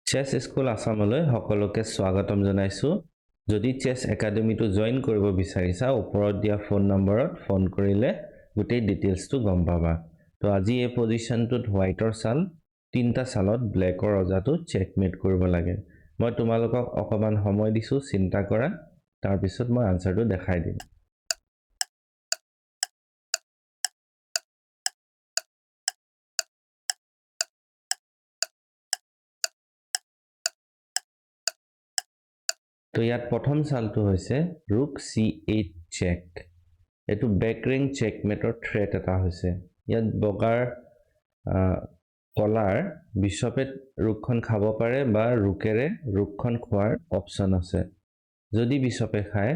চেছ school আসামলৈ সকলোকে স্বাগতম জনাইছো যদি চেছ একাডেমিটো জয়েন কৰিব বিচাৰিছা ওপৰত দিয়া ফোন নম্বৰত ফোন কৰিলে গোটেই ডিটেইলছটো গম পাবা তো আজি এই পজিশনটোত হোৱাইটৰ চাল তিনটা চালত ব্লেকৰ ৰজাটো চেকমেট কৰিব লাগে মই তোমালোকক অকমান সময় দিছো চিন্তা কৰা তাৰ পিছত মই আনসাৰটো দেখাই দিম তো ইয়াত প্ৰথম চালটো হৈছে ৰুক c8 চেক এটো বেকৰিং চেকমেটৰ থ্ৰেট এটা হৈছে ইয়াত বগাৰ কলাৰ বিশপে ৰুকখন খাব পাৰে বা ৰুকেৰে ৰুকখন খোৱাৰ অপচন আছে যদি বিশপে খায়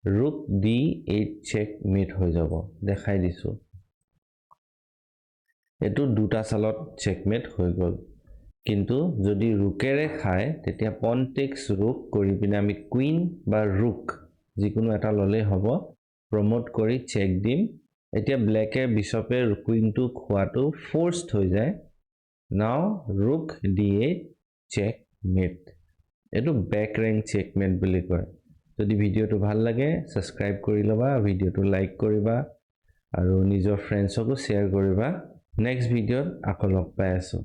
ৰুক d8 চেক মেট হৈ যাব দেখাই দিছো এটো দুটা চালত চেকমেট হৈ গল কিন্তু যদি ৰুকেৰে খায় তেতিয়া পন টেক্স ৰুক কৰি পিনে আমি কুইন বা ৰুক যিকোনো এটা ললে হ'ব প্ৰমোট কৰি চেক দিম এতিয়া ব্লেকে বিশপে কুইনটো খোৱাটো ফোৰ্সড হৈ যায় নাও ৰুক d8 চেক মেট এটো বেক ৰেংক চেকমেট বুলি কয় যদি ভিডিওটো ভাল লাগে সাবস্ক্ৰাইব কৰি লবা ভিডিওটো লাইক কৰিবা আৰু নিজৰ ফ্ৰেণ্ডছকো শেয়াৰ কৰিবা নেক্সট ভিডিওত আকৌ লগ পাই আছো